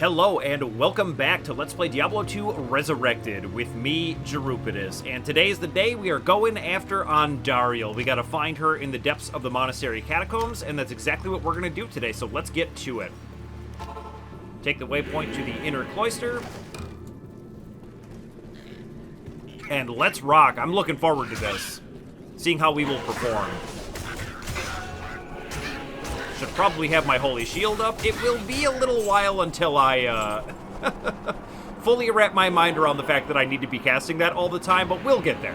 Hello and welcome back to Let's Play Diablo 2 Resurrected with me, Jerupidus. And today is the day we are going after Andariel. We gotta find her in the depths of the monastery catacombs, and that's exactly what we're gonna do today, so let's get to it. Take the waypoint to the inner cloister. And let's rock. I'm looking forward to this. Seeing how we will perform. Should probably have my holy shield up. It will be a little while until I fully wrap my mind around the fact that I need to be casting that all the time, but we'll get there.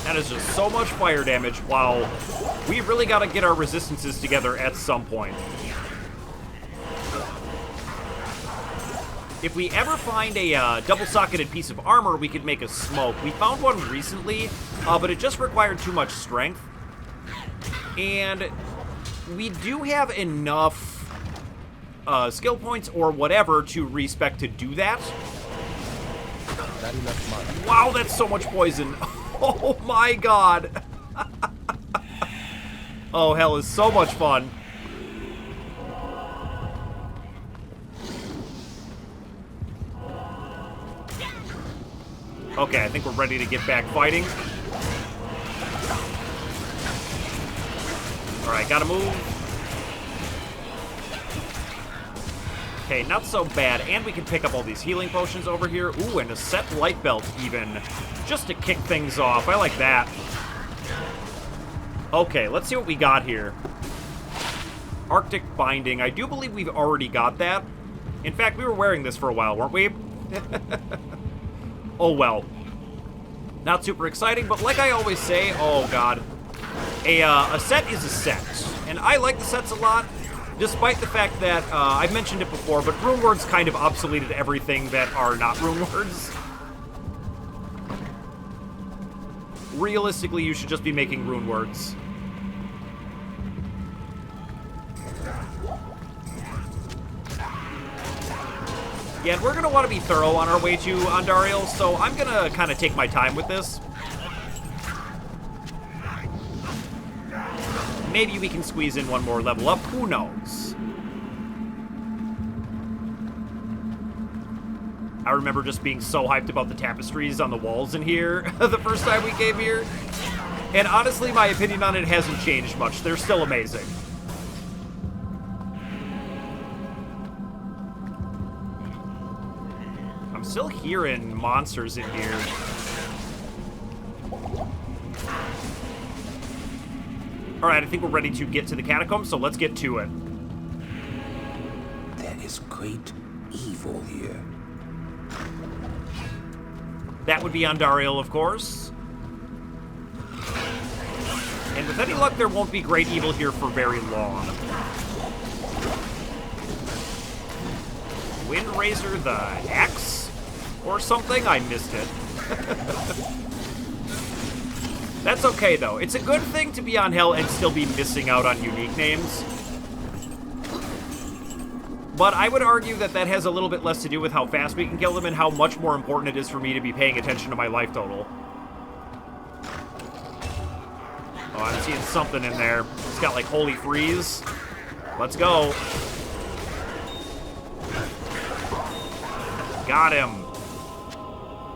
That is just so much fire damage. While we really got to get our resistances together at some point. If we ever find a double-socketed piece of armor, we could make a smoke. We found one recently, but it just required too much strength. And we do have enough skill points or whatever to respec to do that. Not enough money. Wow, that's so much poison. Oh my god. Oh, hell is so much fun. Okay, I think we're ready to get back fighting. Alright, gotta move. Okay, not so bad. And we can pick up all these healing potions over here. Ooh, and a set light belt even. Just to kick things off. I like that. Okay, let's see what we got here. Arctic binding. I do believe we've already got that. In fact, we were wearing this for a while, weren't we? Oh well. Not super exciting, but like I always say, oh god. A set is a set. And I like the sets a lot, despite the fact that, I've mentioned it before, but rune words kind of obsoleted everything that are not rune words. Realistically, you should just be making rune words. Yeah, and we're going to want to be thorough on our way to Andariel, so I'm going to kind of take my time with this. Maybe we can squeeze in one more level up. Who knows? I remember just being so hyped about the tapestries on the walls in here the first time we came here. And honestly, my opinion on it hasn't changed much. They're still amazing. I'm still hearing monsters in here. Alright, I think we're ready to get to the catacombs, so let's get to it. There is great evil here. That would be Andariel, of course. And with any luck, there won't be great evil here for very long. Windraiser the Axe? Or something? I missed it. That's okay, though. It's a good thing to be on Hell and still be missing out on unique names. But I would argue that that has a little bit less to do with how fast we can kill them and how much more important it is for me to be paying attention to my life total. Oh, I'm seeing something in there. It's got, like, Holy Freeze. Let's go. Got him.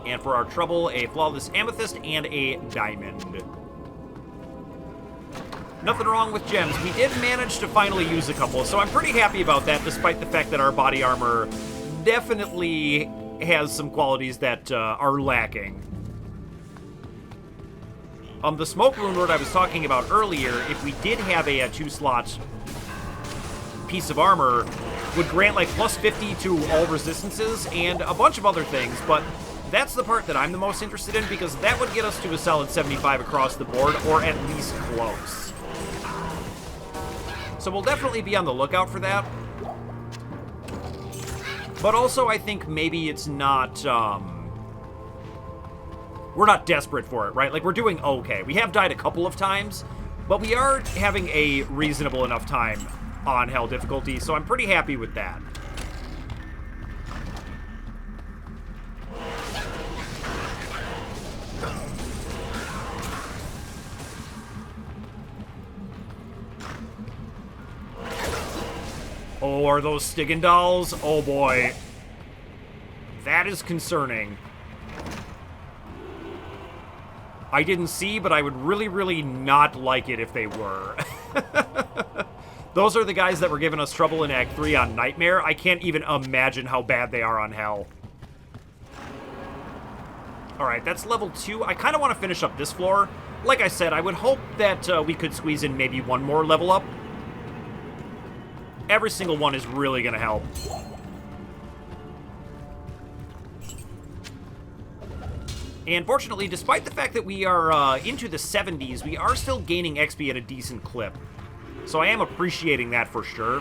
And for our trouble, a flawless amethyst and a diamond. Nothing wrong with gems. We did manage to finally use a couple, so I'm pretty happy about that, despite the fact that our body armor definitely has some qualities that are lacking. The smoke rune word I was talking about earlier, if we did have a 2-slot piece of armor, would grant like plus 50 to all resistances and a bunch of other things, but that's the part that I'm the most interested in, because that would get us to a solid 75 across the board, or at least close. So we'll definitely be on the lookout for that. But also, I think maybe it's not, we're not desperate for it, right? Like, we're doing okay. We have died a couple of times, but we are having a reasonable enough time on Hell difficulty, so I'm pretty happy with that. Oh, are those Stiggin dolls? Oh boy. That is concerning. I didn't see, but I would really, really not like it if they were. Those are the guys that were giving us trouble in Act 3 on Nightmare. I can't even imagine how bad they are on Hell. Alright, that's level 2. I kind of want to finish up this floor. Like I said, I would hope that we could squeeze in maybe one more level up. Every single one is really going to help. And fortunately, despite the fact that we are into the 70s, we are still gaining XP at a decent clip. So I am appreciating that for sure.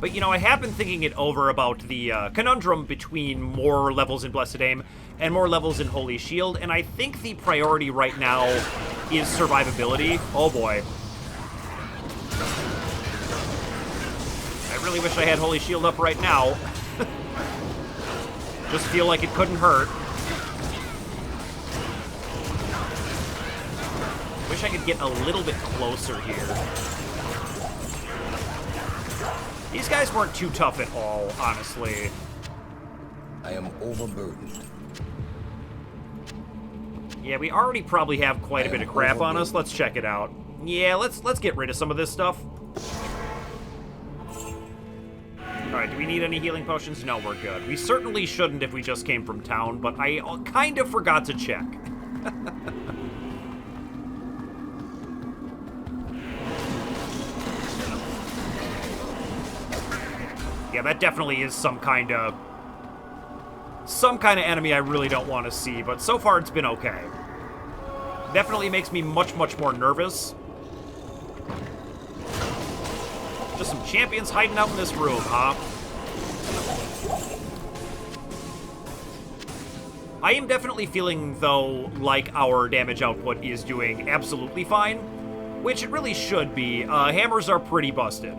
But, you know, I have been thinking it over about the conundrum between more levels in Blessed Aim and more levels in Holy Shield, and I think the priority right now is survivability. Oh boy. I really wish I had Holy Shield up right now. Just feel like it couldn't hurt. Wish I could get a little bit closer here. These guys weren't too tough at all, honestly. I am overburdened. Yeah, we already probably have quite a bit of crap on us. Let's check it out. Yeah, let's get rid of some of this stuff. Alright, do we need any healing potions? No, we're good. We certainly shouldn't if we just came from town, but I kind of forgot to check. Yeah, that definitely is some kind of enemy I really don't want to see, but so far it's been okay. Definitely makes me much, much more nervous. Just some champions hiding out in this room, huh? I am definitely feeling, though, like our damage output is doing absolutely fine, which it really should be. Hammers are pretty busted.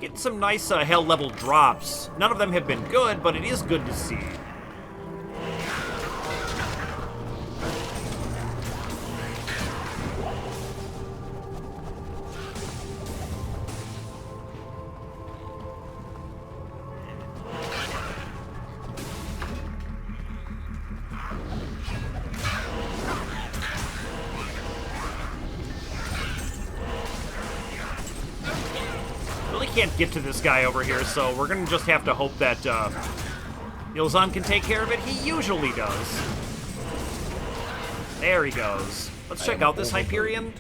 Getting some nice hell level drops. None of them have been good, but it is good to see. Can't get to this guy over here, so we're gonna just have to hope that Ilzan can take care of it. He usually does. There he goes. Let's check out this Hyperion.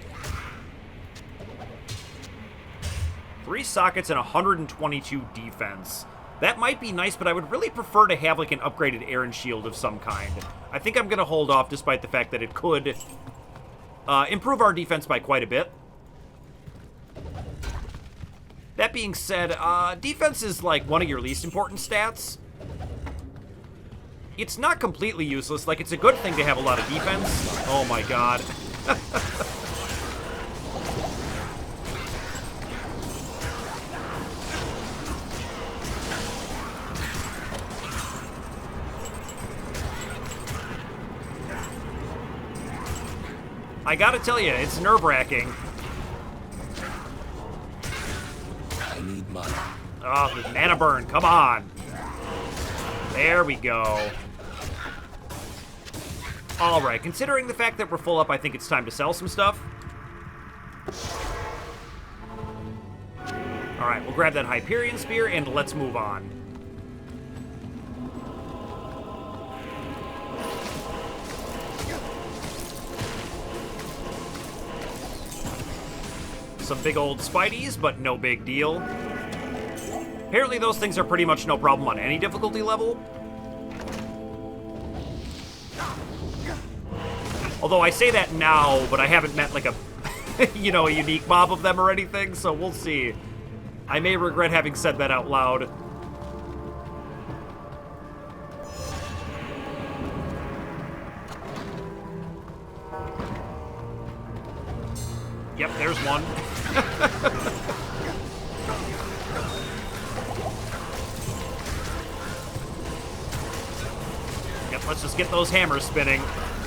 3 sockets and 122 defense. That might be nice, but I would really prefer to have like an upgraded Aaron shield of some kind. I think I'm gonna hold off despite the fact that it could improve our defense by quite a bit. That being said, defense is like one of your least important stats. It's not completely useless. Like, it's a good thing to have a lot of defense. Oh my god. I gotta tell you, it's nerve-wracking. Oh, the mana burn, come on. There we go. Alright, considering the fact that we're full up, I think it's time to sell some stuff. Alright, we'll grab that Hyperion Spear and let's move on. Some big old Spideys, but no big deal. Apparently those things are pretty much no problem on any difficulty level. Although I say that now, but I haven't met like a you know, a unique mob of them or anything, so we'll see. I may regret having said that out loud. Yep, there's one. Yep, let's just get those hammers spinning.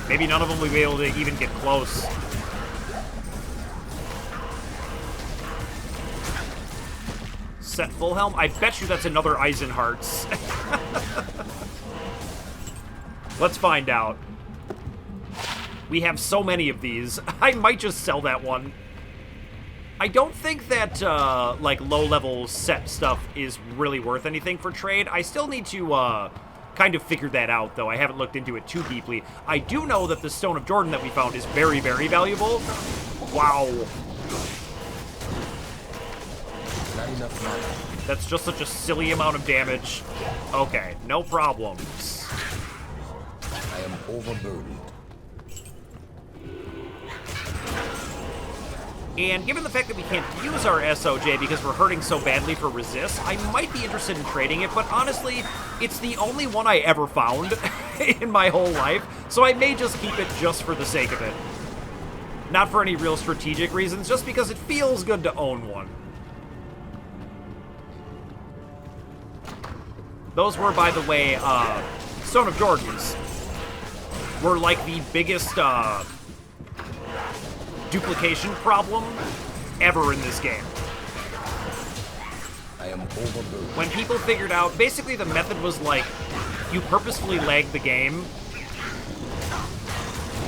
Maybe none of them will be able to even get close. Set full helm? I bet you that's another Eisenhart's. Let's find out. We have so many of these. I might just sell that one. I don't think that, like, low-level set stuff is really worth anything for trade. I still need to, kind of figure that out, though. I haven't looked into it too deeply. I do know that the Stone of Jordan that we found is very, very valuable. Wow. Not enough money. That's just such a silly amount of damage. Okay, no problems. I am overburdened. And given the fact that we can't use our SOJ because we're hurting so badly for resist, I might be interested in trading it, but honestly, it's the only one I ever found in my whole life, so I may just keep it just for the sake of it. Not for any real strategic reasons, just because it feels good to own one. Those were, by the way, Stone of Jordans were like the biggest, duplication problem ever in this game. I am overburdened. When people figured out, basically the method was like, you purposefully lag the game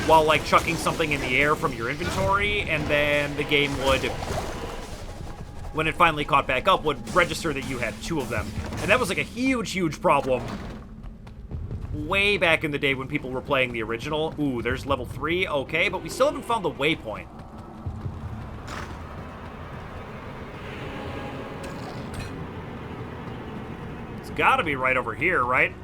while like chucking something in the air from your inventory, and then the game would, when it finally caught back up, would register that you had two of them. And that was like a huge, huge problem way back in the day when people were playing the original. Ooh, there's level 3, okay, but we still haven't found the waypoint. It's gotta be right over here, right?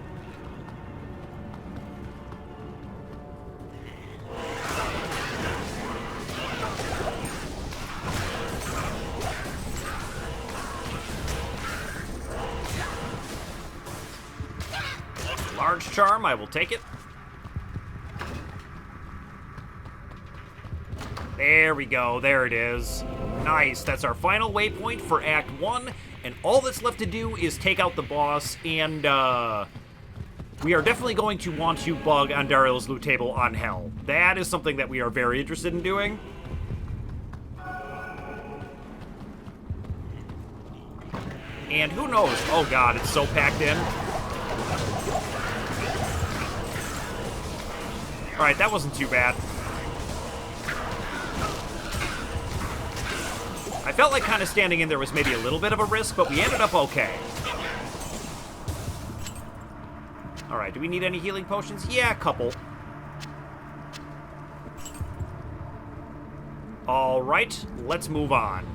Large charm, I will take it. There we go, there it is. Nice, that's our final waypoint for Act 1, and all that's left to do is take out the boss, and we are definitely going to want to bug Andariel's loot table on Hell. That is something that we are very interested in doing. And who knows? Oh god, it's so packed in. Alright, that wasn't too bad. I felt like kind of standing in there was maybe a little bit of a risk, but we ended up okay. Alright, do we need any healing potions? Yeah, a couple. Alright, let's move on.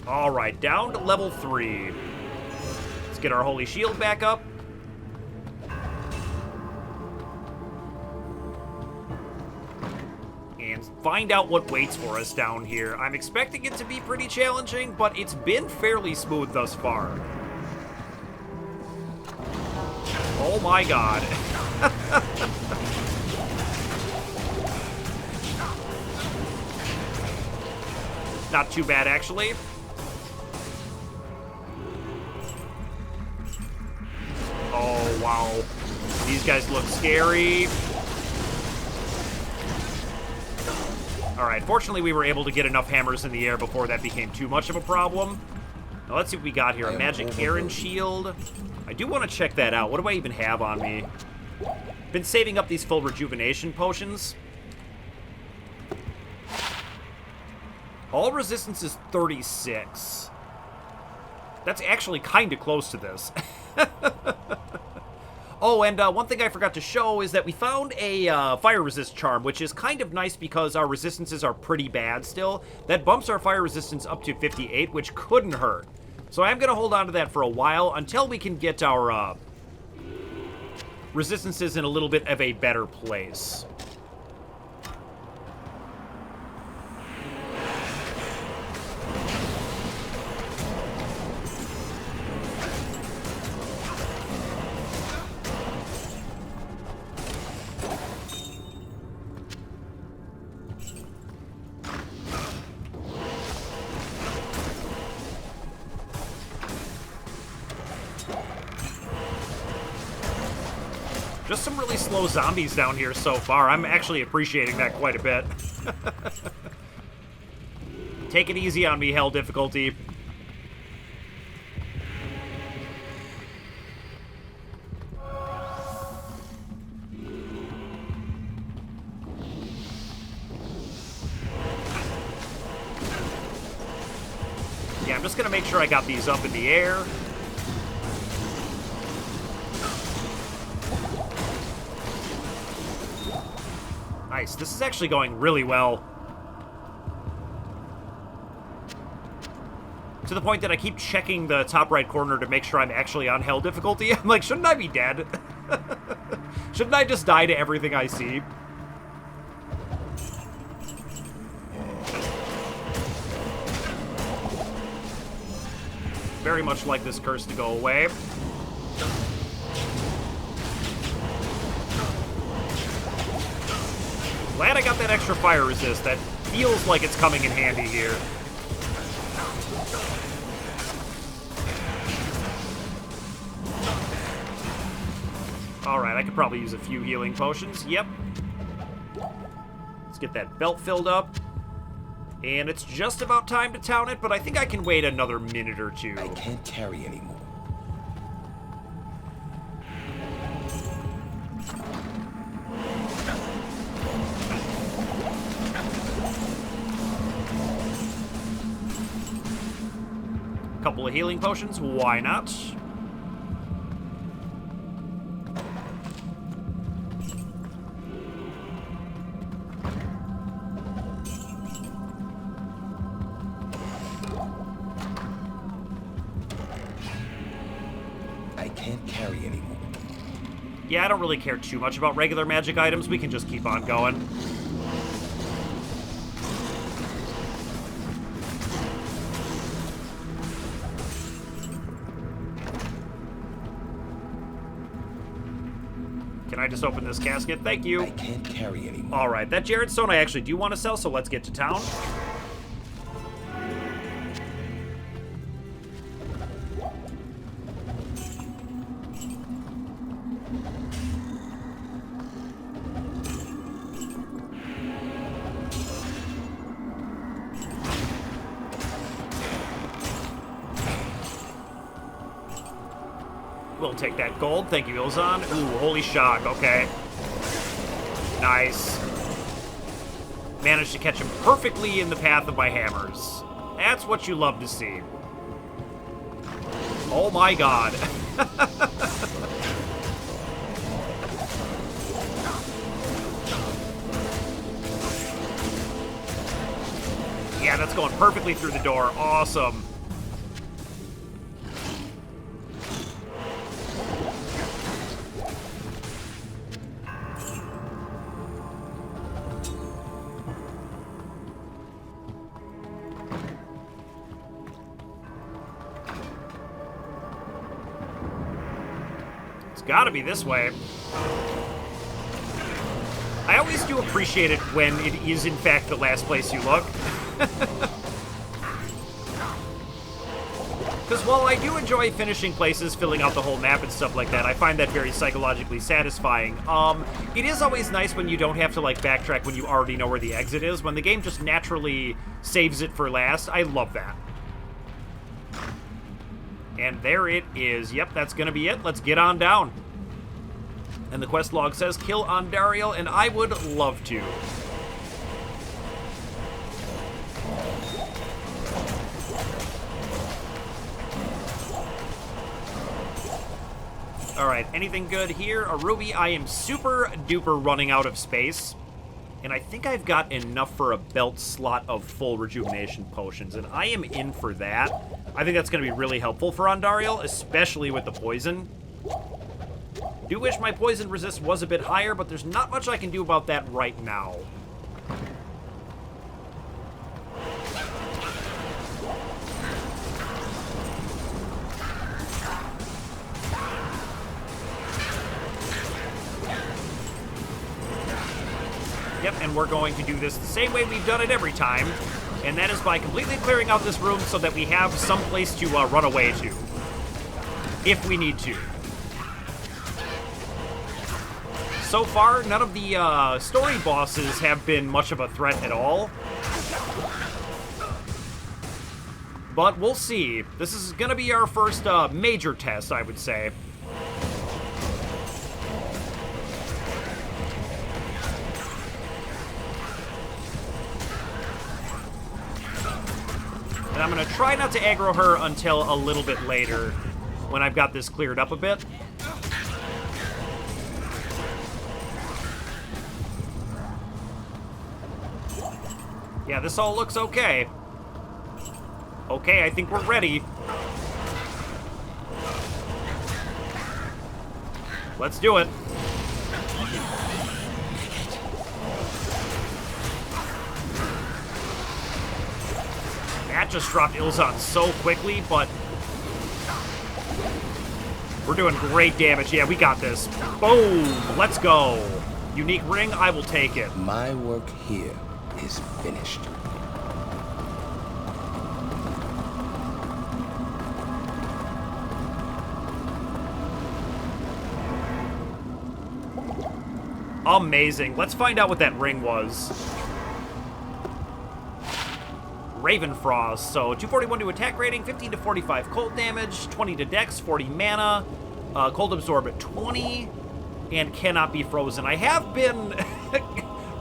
Alright, down to level 3. Let's get our holy shield back up. And find out what waits for us down here. I'm expecting it to be pretty challenging, but it's been fairly smooth thus far. Oh my god. Not too bad, actually. Oh, wow. These guys look scary. Alright, fortunately we were able to get enough hammers in the air before that became too much of a problem. Now let's see what we got here. A magic Aaron shield. I do want to check that out. What do I even have on me? Been saving up these full rejuvenation potions. All resistance is 36. That's actually kind of close to this. Oh, and one thing I forgot to show is that we found a fire resist charm, which is kind of nice because our resistances are pretty bad still. That bumps our fire resistance up to 58, which couldn't hurt. So I'm going to hold on to that for a while until we can get our resistances in a little bit of a better place. Just some really slow zombies down here so far. I'm actually appreciating that quite a bit. Take it easy on me, hell difficulty. Yeah, I'm just gonna make sure I got these up in the air. Nice. This is actually going really well. To the point that I keep checking the top right corner to make sure I'm actually on hell difficulty. I'm like, shouldn't I be dead? Shouldn't I just die to everything I see? Very much like this curse to go away. Glad I got that extra fire resist. That feels like it's coming in handy here. Alright, I could probably use a few healing potions. Yep. Let's get that belt filled up. And it's just about time to town it, but I think I can wait another minute or two. I can't tarry anymore. Couple of healing potions, why not? I can't carry anymore. Yeah, I don't really care too much about regular magic items. We can just keep on going. Can I just open this casket? Thank you. I can't carry anymore. All right, that Jared Stone I actually do want to sell, so let's get to town. We'll take that gold. Thank you, Ilzan. Ooh, holy shock. Okay. Nice. Managed to catch him perfectly in the path of my hammers. That's what you love to see. Oh my god. Yeah, that's going perfectly through the door. Awesome. Gotta be this way. I always do appreciate it when it is, in fact, the last place you look. Because while I do enjoy finishing places, filling out the whole map and stuff like that, I find that very psychologically satisfying. It is always nice when you don't have to, like, backtrack when you already know where the exit is. When the game just naturally saves it for last, I love that. And there it is. Yep, that's gonna be it. Let's get on down. And the quest log says, kill Andariel, and I would love to. Alright, anything good here? A ruby. I am super duper running out of space. And I think I've got enough for a belt slot of full rejuvenation potions, and I am in for that. I think that's going to be really helpful for Andariel, especially with the poison. Do wish my poison resist was a bit higher, but there's not much I can do about that right now. Yep, and we're going to do this the same way we've done it every time, and that is by completely clearing out this room so that we have some place to run away to, if we need to. So far, none of the story bosses have been much of a threat at all. But we'll see. This is going to be our first major test, I would say. And I'm going to try not to aggro her until a little bit later, when I've got this cleared up a bit. Yeah, this all looks okay. Okay, I think we're ready. Let's do it. That just dropped Ilzon so quickly, but we're doing great damage. Yeah, we got this. Boom! Let's go. Unique ring, I will take it. My work here is finished. Amazing. Let's find out what that ring was. Raven Frost. So 241 to attack rating, 15 to 45 cold damage, 20 to dex, 40 mana, cold absorb at 20, and cannot be frozen. I have been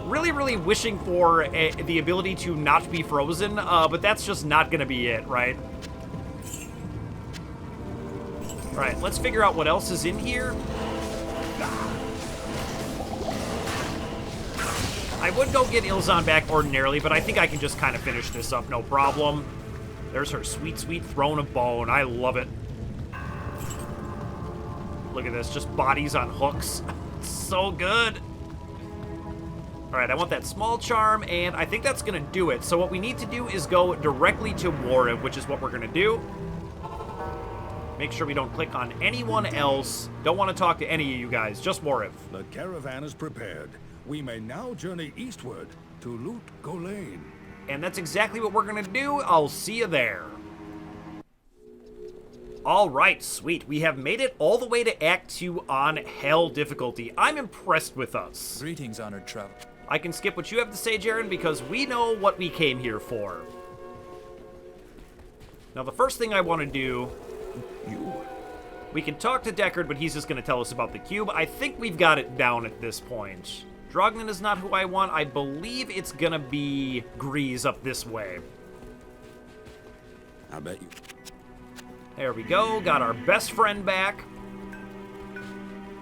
really wishing for the ability to not be frozen, but that's just not going to be it, right? All right, let's figure out what else is in here. I would go get Ilzon back ordinarily, but I think I can just kind of finish this up, no problem. There's her sweet, sweet throne of bone. I love it. Look at this, just bodies on hooks. So good. All right, I want that small charm, and I think that's going to do it. So what we need to do is go directly to Warriv, which is what we're going to do. Make sure we don't click on anyone else. Don't want to talk to any of you guys, just Warriv. The caravan is prepared. We may now journey eastward to Loot Golain. And that's exactly what we're going to do. I'll see you there. All right, sweet. We have made it all the way to Act 2 on Hell difficulty. I'm impressed with us. Greetings, honored traveler. I can skip what you have to say, Jaren, because we know what we came here for. Now, the first thing I want to do... We can talk to Deckard, but he's just going to tell us about the cube. I think we've got it down at this point. Drognan is not who I want. I believe it's going to be Grease up this way. I bet you. There we go. Got our best friend back.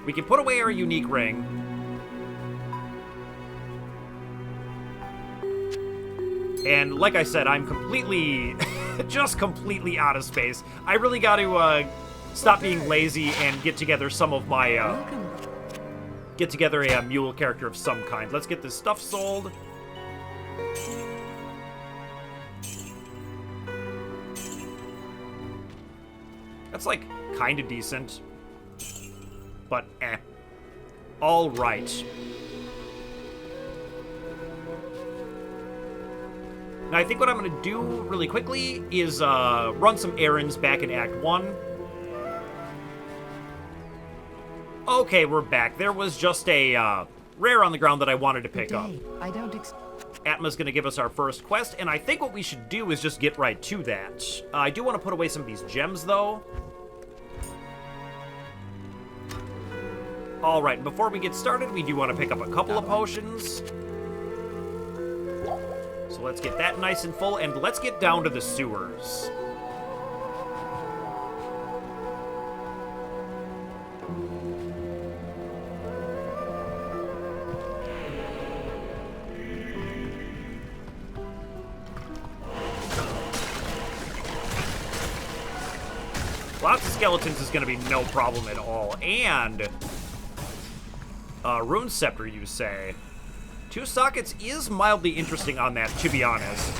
We can put away our unique ring. And like I said, I'm completely, just completely out of space. I really got to stop being lazy and get together some of my, get together a mule character of some kind. Let's get this stuff sold. That's like kind of decent, but eh. All right. Now I think what I'm going to do really quickly is run some errands back in Act 1. Okay, we're back. There was just a rare on the ground that I wanted to pick up. Atma's going to give us our first quest, and I think what we should do is just get right to that. I do want to put away some of these gems, though. All right, before we get started, we do want to pick up a couple of potions. So let's get that nice and full, and let's get down to the sewers. Lots of skeletons is going to be no problem at all. And Rune Scepter, you say? 2 sockets is mildly interesting on that, to be honest.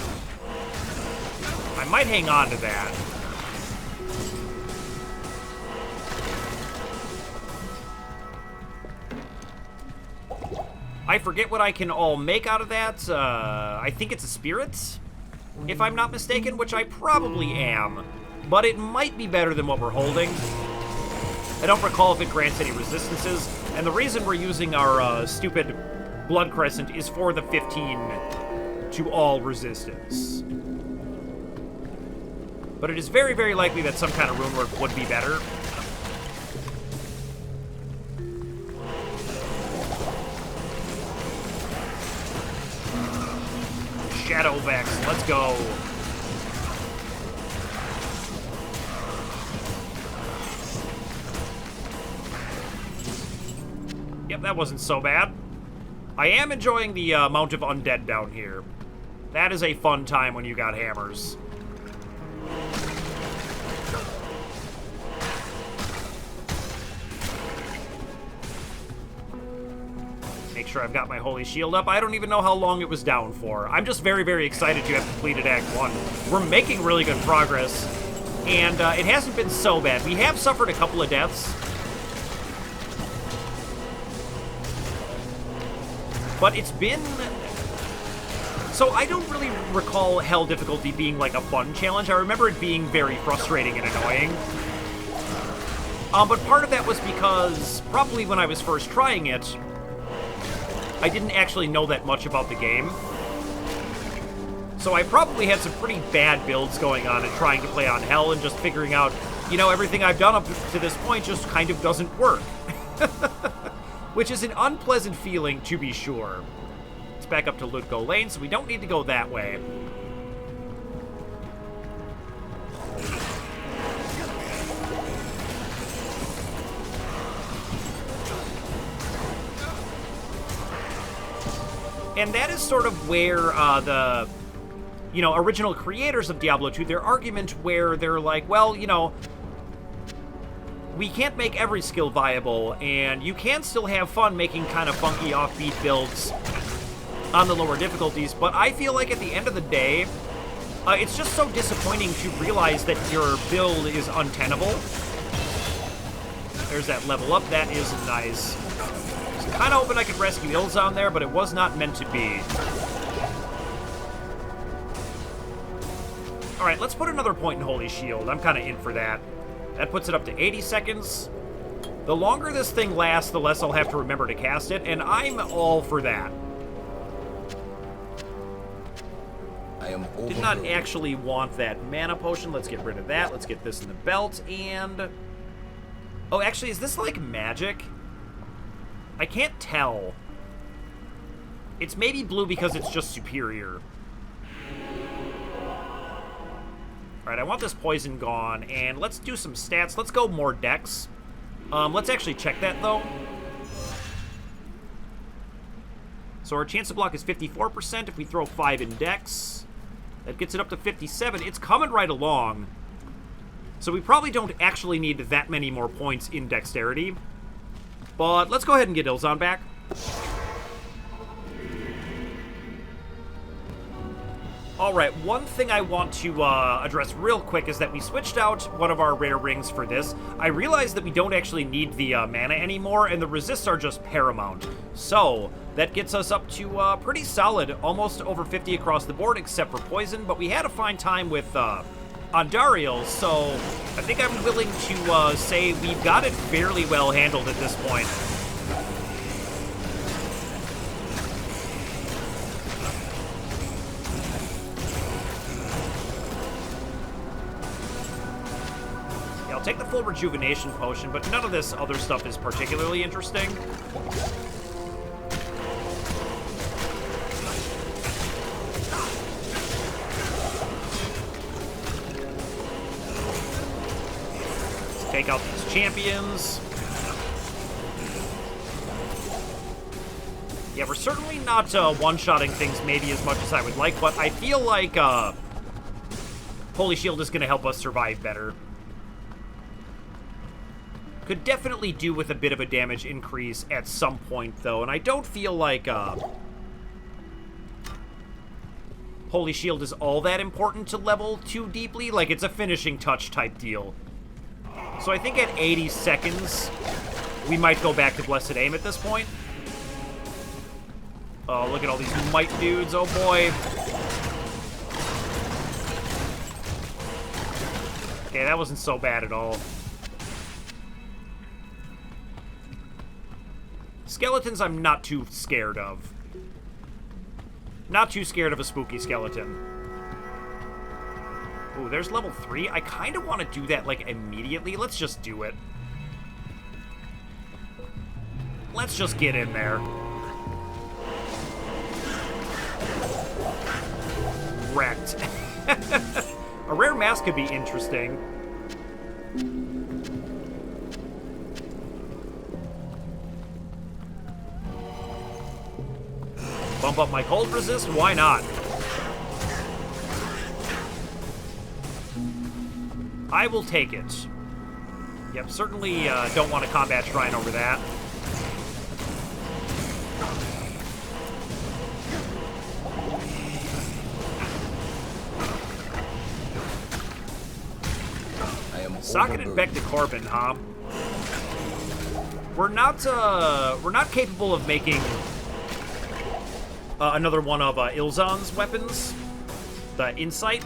I might hang on to that. I forget what I can all make out of that. I think it's a spirit, if I'm not mistaken, which I probably am. But it might be better than what we're holding. I don't recall if it grants any resistances. And the reason we're using our stupid Blood Crescent is for the 15 to all resistance. But it is very, very likely that some kind of rune work would be better. Shadow Vex, let's go. Yep, that wasn't so bad. I am enjoying the amount of undead down here. That is a fun time when you got hammers. Make sure I've got my Holy Shield up. I don't even know how long it was down for. I'm just very, very excited to have completed Act 1. We're making really good progress, and it hasn't been so bad. We have suffered a couple of deaths, but it's been... So I don't really recall Hell difficulty being like a fun challenge. I remember it being very frustrating and annoying. But part of that was because probably when I was first trying it, I didn't actually know that much about the game. So I probably had some pretty bad builds going on and trying to play on Hell and just figuring out, you know, everything I've done up to this point just kind of doesn't work. Which is an unpleasant feeling, to be sure. Let's back up to Lutko Lane, so we don't need to go that way. And that is sort of where the, you know, original creators of Diablo 2, their argument where they're like, well, you know, we can't make every skill viable, and you can still have fun making kind of funky offbeat builds on the lower difficulties, but I feel like at the end of the day, it's just so disappointing to realize that your build is untenable. There's that level up. That is nice. I was kind of hoping I could rescue Ilzon there, but it was not meant to be. Alright, let's put another point in Holy Shield. I'm kind of in for that. That puts it up to 80 seconds. The longer this thing lasts, the less I'll have to remember to cast it, and I'm all for that. Did not actually want that mana potion. Let's get rid of that. Let's get this in the belt, and... Oh, actually, is this like magic? I can't tell. It's maybe blue because it's just superior. Alright, I want this poison gone, and let's do some stats. Let's go more dex. Let's actually check that, though. So our chance to block is 54% if we throw 5 in dex. That gets it up to 57. It's coming right along. So we probably don't actually need that many more points in dexterity. But let's go ahead and get Ilzon back. Alright, one thing I want to address real quick is that we switched out one of our rare rings for this. I realized that we don't actually need the mana anymore, and the resists are just paramount. So, that gets us up to pretty solid, almost over 50 across the board, except for poison, but we had a fine time with Andariel, so I think I'm willing to say we've got it fairly well handled at this point. I'll take the full rejuvenation potion, but none of this other stuff is particularly interesting. Let's take out these champions. Yeah, we're certainly not one-shotting things maybe as much as I would like, but I feel like Holy Shield is going to help us survive better. Could definitely do with a bit of a damage increase at some point, though, and I don't feel like, Holy Shield is all that important to level too deeply. Like, it's a finishing touch type deal. So I think at 80 seconds, we might go back to Blessed Aim at this point. Oh, look at all these might dudes. Oh, boy. Okay, that wasn't so bad at all. Skeletons I'm not too scared of. Not too scared of a spooky skeleton. Ooh, there's level 3. I kind of want to do that, like, immediately. Let's just do it. Let's just get in there. Wrecked. A rare mask could be interesting. Bump up my cold resist? Why not? I will take it. Yep, certainly don't want a combat shrine over that. Socketed back to Corbin, huh? We're not capable of making another one of Ilzan's weapons, the Insight,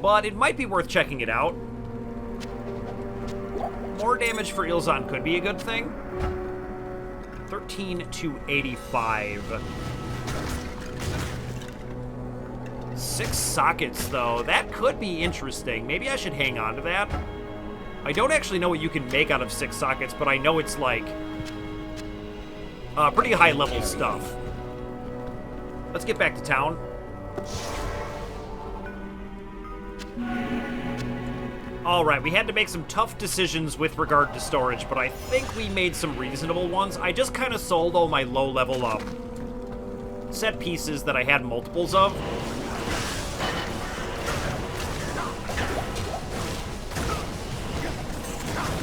but it might be worth checking it out. More damage for Ilzan could be a good thing. 13 to 85. 6 sockets, though. That could be interesting. Maybe I should hang on to that. I don't actually know what you can make out of 6 sockets, but I know it's, like, pretty high-level stuff. Let's get back to town. Alright, we had to make some tough decisions with regard to storage, but I think we made some reasonable ones. I just kind of sold all my low-level set pieces that I had multiples of.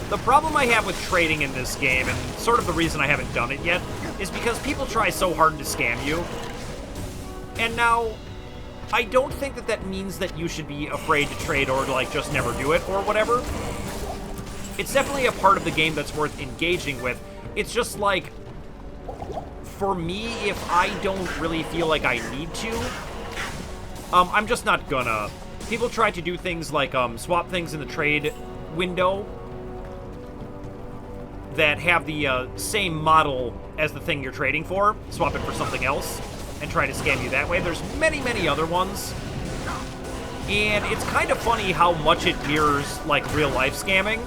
The problem I have with trading in this game, and sort of the reason I haven't done it yet, is because people try so hard to scam you. And now, I don't think that that means that you should be afraid to trade or, like, just never do it or whatever. It's definitely a part of the game that's worth engaging with. It's just, like, for me, if I don't really feel like I need to, I'm just not gonna. People try to do things like swap things in the trade window that have the same model as the thing you're trading for, swap it for something else, and try to scam you that way. There's many, many other ones. And it's kind of funny how much it mirrors, like, real-life scamming.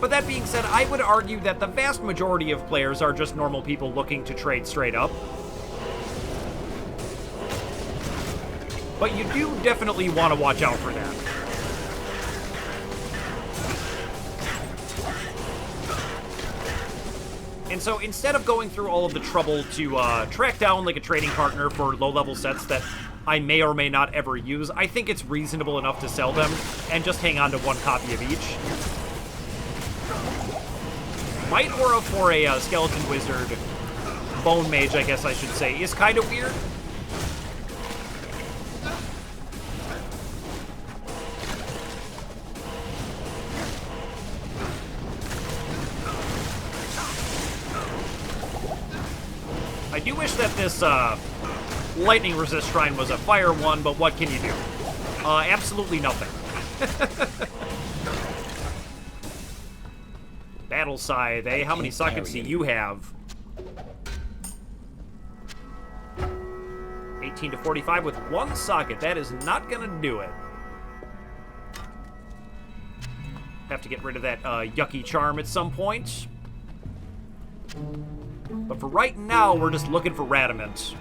But that being said, I would argue that the vast majority of players are just normal people looking to trade straight up. But you do definitely want to watch out for that. And so instead of going through all of the trouble to track down like a trading partner for low-level sets that I may or may not ever use, I think it's reasonable enough to sell them and just hang on to one copy of each. Might Aura for a Skeleton Wizard, Bone Mage I guess I should say, is kind of weird. I do wish that this lightning resist shrine was a fire one, but what can you do? Absolutely nothing. Battle Scythe, eh? How many sockets do you have? 18 to 45 with 1 socket. That is not gonna do it. Have to get rid of that yucky charm at some point. But for right now, we're just looking for Radament.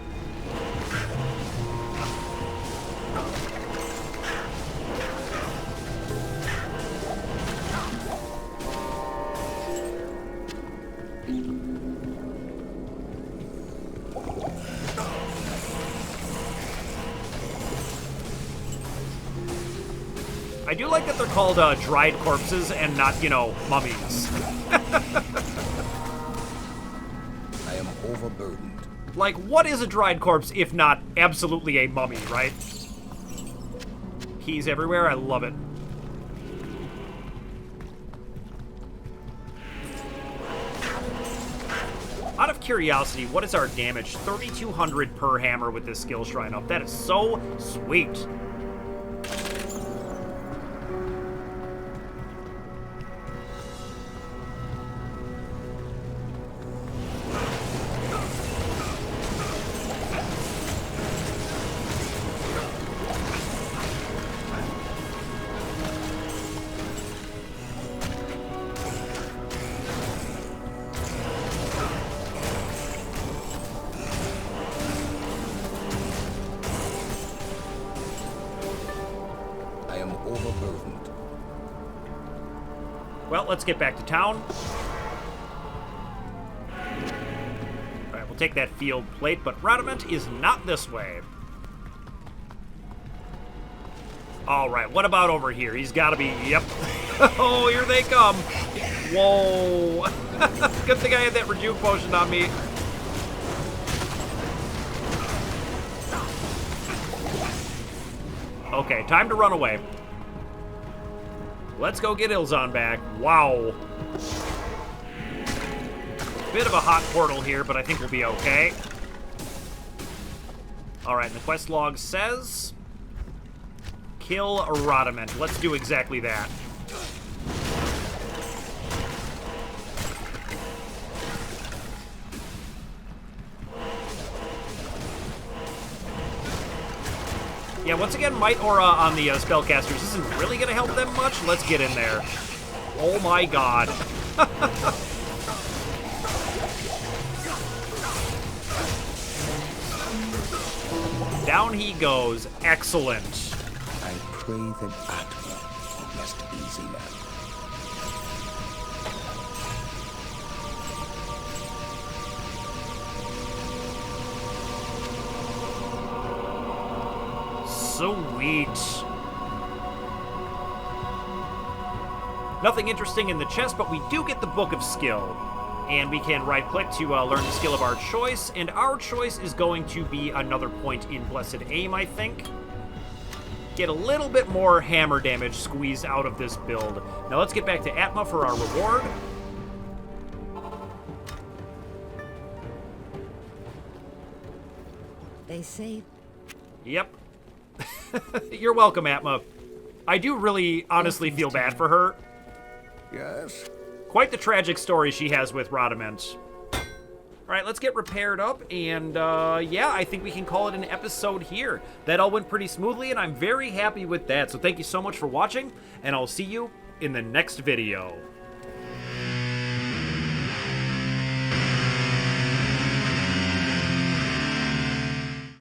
I do like that they're called dried corpses and not, you know, mummies. I am overburdened. Like, what is a dried corpse if not absolutely a mummy, right? Keys everywhere, I love it. Out of curiosity, what is our damage? 3,200 per hammer with this skill shrine up. That is so sweet. Overburdened. Well, let's get back to town. Alright, we'll take that field plate, but Radament is not this way. Alright, what about over here? He's gotta be... Yep. Oh, here they come. Whoa. Good thing I had that rejuve potion on me. Okay, time to run away. Let's go get Ilzon back. Wow. Bit of a hot portal here, but I think we'll be okay. Alright, and the quest log says... Kill Radament. Let's do exactly that. Yeah, once again, Might Aura on the spellcasters isn't really going to help them much. Let's get in there. Oh my god. Down he goes. Excellent. I pray that Atma rest easy now. Sweet. Nothing interesting in the chest, but we do get the Book of Skill. And we can right-click to learn the skill of our choice, and our choice is going to be another point in Blessed Aim, I think. Get a little bit more hammer damage squeezed out of this build. Now let's get back to Atma for our reward. They say... Yep. You're welcome, Atma. I do really, honestly feel bad for her. Yes? Quite the tragic story she has with Radament. Alright, let's get repaired up, and yeah, I think we can call it an episode here. That all went pretty smoothly, and I'm very happy with that. So thank you so much for watching, and I'll see you in the next video.